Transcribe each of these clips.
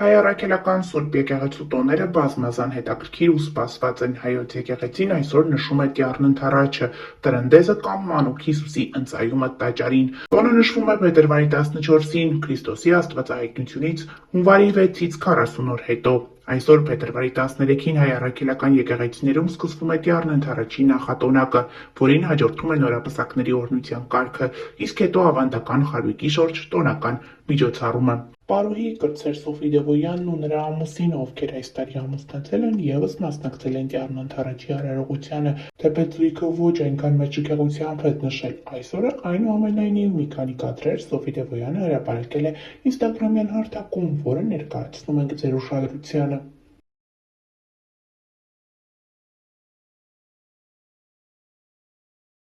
Հայ առաքելական Սուրբ եկեղեցու տոները բազմազան հետաքրքիր ու սպասված են։ Հայոց եկեղեցին այսօր նշում է Տյառն Ընդառաջը, Տրնդեզը կամ Մանուկ Հիսուսի ընծայումը տաճարին։ Տոնը նշվում է փետրվարի 14-ին, Քրիստոսի աստվածահայտնությունից հունվարի 6-ից 40 օր հետո։ Այսօր փետրվարի 13-ին հայ առաքելական եկեղեցիներում սկսվում է Տյառն Ընդառաջի նախատոնակը, որին հաջորդում է նորապսակների օրհնության կարգը, իսկ հետո ավանդական խարույկի շուրջ տոնական միջոցառումը։ Պարուհի կրտսեր Սոֆի Դևոյանն ու նրա ամուսինը, ովքեր այս տարի ամուսնացել են, ևս մասնակցել են Տյառն Ընդառաջի արարողությանը, թեպետ զույգը ոչ այնքան մեծ շքեղությամբ հետ նշել այս օրը, այնուամենայնիվ մի քանի կադրեր Սոֆի Դևոյանը հրապարակել է ինստագրամյան հարթակում, որը ներկայացնում ենք ձեր ուշադրությանը։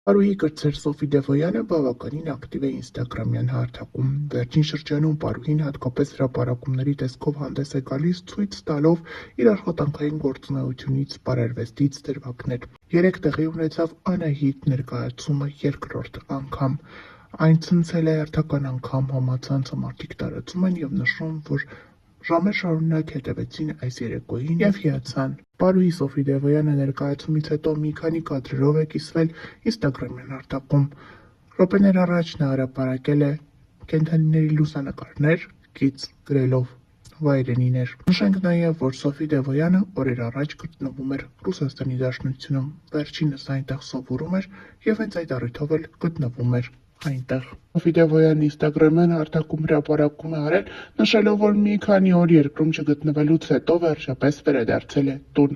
Պարուհի կրտսեր Սոֆի Դևոյանը բավականին ակտիվ է ինստագրամյան հարթակում։ Վերջին շրջանում պարուհին հատկապես հրապարակումների տեսքով հանդես է գալիս, ցույց տալով իր աշխատանքային գործունեությունից բարարվեստից դրվագներ։ Երեկ տեղի ունեցավ Անահիտ ներկայացումը երկրորդ անգամ։ Այն ցնցել է հերթական անգամ համացանցը, մարդիկ տարածում են և նշում, որ ժամեր շարունակ հետևեցին այս երեկոյին և հիացան։ Պարուհի Սոֆի Դևոյանը ներկայացումից հետո մի քանի կադրերով է կիսվել ինստագրամյան հարթակում։ Րոպեներ առաջ նա հրապարակել է կենդանիների լուսանկարներ, գիծ գրելով վայրենիներ։ Նշենք նաև, որ Սոֆի Դևոյանը օրեր առաջ գտնվում էր Ռուսաստանի Դաշնությունում, վերջինս այնտեղ սովորում էր և հենց այդ առիթով էլ գտնվում էր այնտեղ։ Սոֆի Դևոյանն ինստագրամյան հարթակում հրապարակում է արել, նշելով, որ մի քանի օր երկրում չգտնվելուց հետո վերջապես վերադարձել է տուն։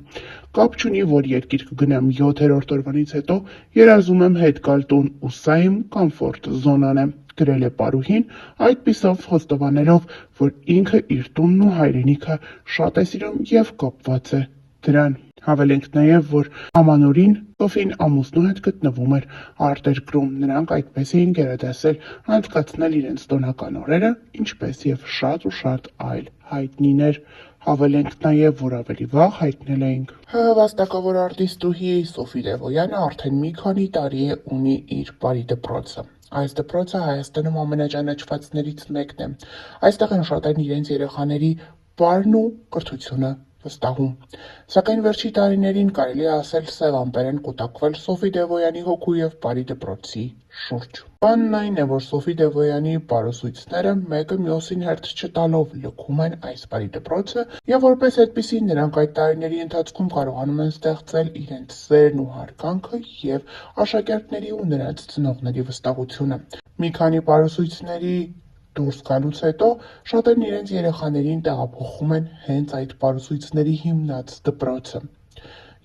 Կապ չունի, որ երկիր կգնամ 7-րդ օրվանից հետո երազում եմ հետ գալ տուն, ու սա իմ կոմֆորտ զոնան է, գրել է պարուհին, այդպիսով խոստովանելով, որ ինքը իր տունն ու հայրենիքը շատ է սիրում և կապված է դրան։ Հավելենք նաև, որ ամանորին Սոֆին ամուսնու հետ գտնվում էր արտերկրում, նրանք այդպես էին գերադասել անցկացնել իրենց տոնական օրերը, ինչպես և շատ ու շատ այլ հայտնիներ։ Հավելենք նաև, որ ավելի վաղ հայտնել էինք ՀՀ վաստակավոր արտիստուհի Սոֆի Դևոյանը արդեն մի քանի տարի է ունի իր բարի դպրոցը։ Այս դպրոցը Հայաստանում ամենաճանաչվածներից մեկն է։ Այստեղ են շատ են իրենց երեխաների բարն ու կրթությունը վստահում։ Սակայն վերջի տարիներին կարելի է ասել սև ամպեր են կուտակվել Սոֆի Դևոյանի հոգու և բարի դպրոցի շուրջ։ Բանն այն է, որ Սոֆի Դևոյանի պարուսույցները մեկը մյուսին հերթ չտալով լքում են այս բարի դպրոցը և որպես այդպիսի նրանք այդ տարիների ընթացքում կարողանում են ստեղծել իրենց սերն ու հարգանքը և աշակերտների ու նրանց ծնողների վստահությունը։ Մի քանի պարուսույցների դուրս գալուց հետո շատերն իրենց երեխաներին տեղափոխում են հենց այդ պարուսույցների հիմնած դպրոցը։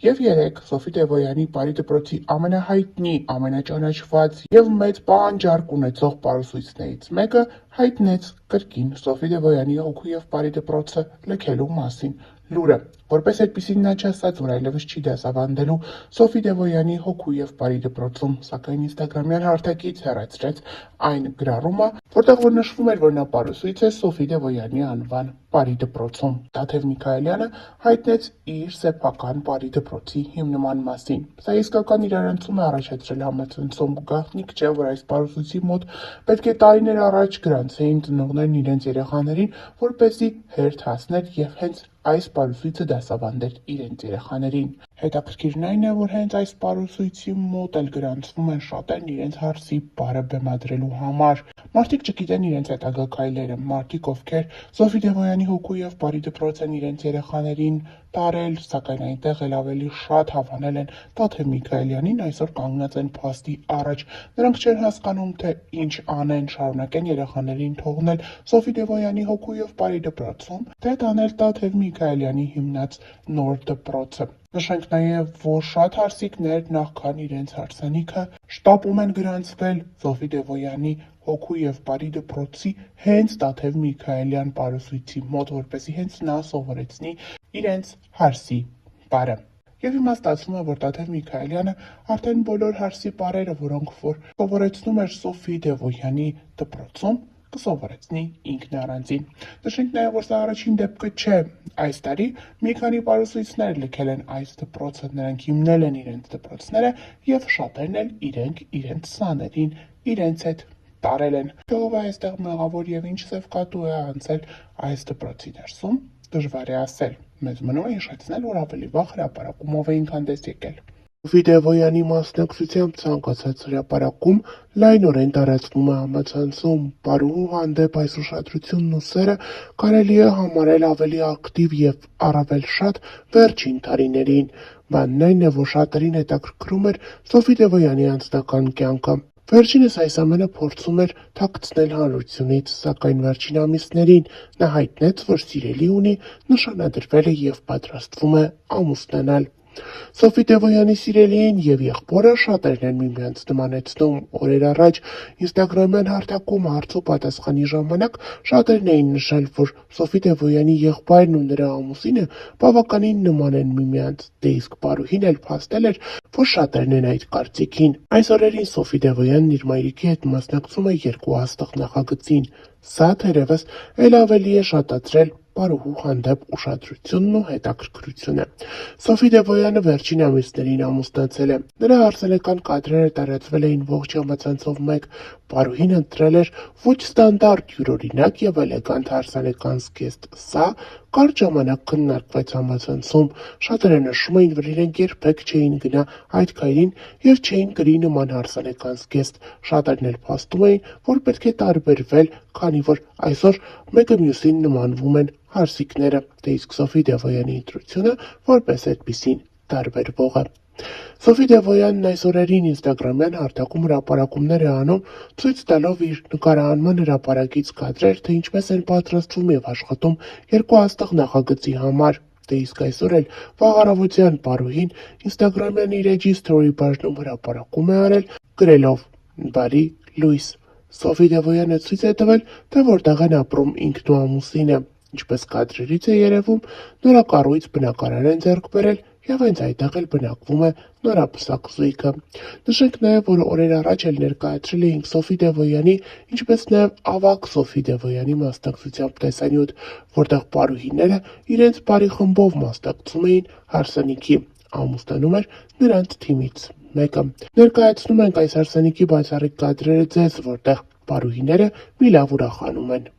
Եվ երեկ Սոֆի Դևոյանի բարի դպրոցի ամենահայտնի, ամենաճանաչված և մեծ պահանջարկ ունեցող պարուսույցներից մեկը հայտնեց կրկին Սոֆի Դևոյանի հոգու և բարի դպրոցը լքելու մասին լուրը։ Որպես այդպիսին նա չասաց, որ այլևս չի դասավանդելու Սոֆի Դևոյանի հոգու և բարի դպրոցում, սակայն ինստագրամյան հարթակից հեռացրեց այն գրառումը, որտեղ որ նշվում էր, որ նա պարուսույց է Սոֆի Դևոյանի անվան բարի դպրոցում։ Տաթև Միքայելյանը հայտնեց իր սեփական բարի դպրոցի հիմնման մասին։ Սա իսկական իրարանցում է առաջացրել համացանցում։ Գաղտնիք չէ, որ այս պարուսույցի մոտ պետք է տարիներ առաջ գրանցեին ծնողներն իրենց երեխաներին, որպեսզի հերթ հասներ և հենց այս պարուսույցը դասավանդեր իրենց երեխաներին։ Հետաքրքիրն այն է, որ հենց այս պարուսույցի մոտ էլ գրանցվում են շատերն իրենց հարսի բարը բեմադրելու համար։ Մարդիկ չգիտեն իրենց հետագա քայլերը, մարդիկ, ովքեր Սոֆի Դևոյանի հոգու և բարի դպրոց են իրենց երեխաներին տարել, սակայն այնտեղ էլ ավելի շատ հավանել են Տաթև Միքայելյանին, այսօր կանգնած են փաստի առաջ։ Նրանք չեն հասկանում, թե ինչ անեն, շարունակեն երեխաներին թողնել Սոֆի Դևոյանի հոգու և բարի դպրոցում, թե տանել Տաթև Միքայելյանի հիմնած նոր դպրոցը։ Նշենք նաև, որ շատ հարսիկներ նախքան իրենց հարսանիքը շտապում են գրանցվել Սոֆի Դևոյանի հոգու և բարի դպրոցի հենց Տաթև Միքայելյան պարուսույցի մոտ, որպեսզի հենց նա սովորեցնի իրենց հարսի բարը։ Եվ իմաստացվում է, որ Տաթև Միքայելյանը արդեն բոլոր հարսի բարերը, որոնք որ սովորեցնում էր Սոֆի Դևոյանի դպրոցում, կսովորեցնի ինքն առանձին։ Նշենք նաև, որ սա առաջին դեպքը չէ։ Այս տարի մի քանի պարուսույցներ լքել են այս դպրոցը, նրանք հիմնել են իրենց դպրոցները և շատերն էլ իրենց սաներին իրենց հետ տարել են։ Ով է այստեղ մեղավոր եւ ինչ սեվկատու է անցել այս դպրոցի ներսում, դժվար է ասել։ Մեզ մնում է հիշեցնել, որ ավելի վաղ հրապարակումով էինք հանդես եկել։ Վիդեոյանի մասնակցությամբ ցանկացած հրապարակում լայնորեն տարածվում է համացանցում։ Պարուհու հանդեպ այս ուշադրությունն ու սերը կարելի է համարել ավելի ակտիվ եւ առավել շատ վերջին տարիներին։ Բանն այն է, որ շատերին հետաքրքրում էր Սոֆի Դևոյանի անձնական կյանքը։ Վերջինս այս ամենը փորձում էր թաքցնել հանրությունից, սակայն վերջին ամիսներին նա հայտնեց, որ սիրելի ունի, նշանադրվել է եւ պատրաստվում է ամուսնանալ։ Սոֆի Դևոյանի սիրելիին եւ եղբորը շատերն են միմյանց նմանեցնում։ Օրեր առաջ ինստագրամյան հարթակում հարց ու պատասխանի ժամանակ շատերն էին նշել, որ Սոֆի Դևոյանի եղբայրն ու նրա ամուսինը բավականին նման են միմյանց, դե իսկ Պարուհին էլ փաստել էր, որ շատերն են այդ կարծիքին։ Այս օրերին Սոֆի Դևոյանն իր մայրիկի հետ մասնակցում է երկու հաստղ նախագծին։ Սա թերևս էլ ավելի է շատացրել Պարուհու հանդեպ ուշադրությունն ու հետաքրքրությունը։ Սոֆի Դևոյանը վերջին ամիսներին ամուսնացել է։ Նրա հարսանեկան կադրերը տարածվել էին ողջ համացանցով մեկ։ Պարուհին ընտրել էր ոչ ստանդարտ, յուրօրինակ եւ էլեգանտ հարսանեկան զգեստ։ Սա կարճ ժամանակ քննարկվեց համացանցում։ Շատերը նշում էին, որ իրենք երբեք չէին գնա այդ քայլին եւ չէին կրի նման հարսանեկան զգեստ։ Շատերն էլ փաստում էին, որ պետք է տարբերվել, քանի որ այսօր մեկը մյուսին նմանվում են հարսիկները, դե իսկ Սոֆի Դևոյանի ընտրությունը որպես այդպիսին տարբերվող է։ Սոֆի Դևոյանն այս օրերին ինստագրամյան հարթակում հրապարակումներ է անում, ցույց տալով իր նկարահանման հրապարակից կադրեր, թե ինչպես են պատրաստվում եւ աշխատում երկու հաստղ նախագծի համար։ Դե իսկ այսօր էլ վաղ առավոտյան Պարուհին ինստագրամյան իր էջի սթորի բաժնում հրապարակում է արել, գրելով «Բարի լույս»։ Սոֆի Դևոյանը ցույց է տվել, թե որտեղ են ապրում ինքն ու ամուսինը։ Ինչպես կադրերից է երևում, նորակառույց բնակարան են ձեռք բերել եւ հենց այդտեղ էլ բնակվում է նորապսակ զույգը։ Նշենք նաեւ, որ օրեր առաջ էլ ներկայացրել էինք Սոֆի Դևոյանի, ինչպես նաեւ ավագ Սոֆի Դևոյանի մասնակցությամբ տեսանյութ, որտեղ պարուհիները իրենց բարի խմբով մասնակցում էին հարսանիքի։ Ամուսնանում էր նրանց թիմից մեկը։ Ներկայացնում ենք այս հարսանիքի բացառիկ կադրերը ձեզ, որտեղ պարուհիները մի լավ ուրախանում են։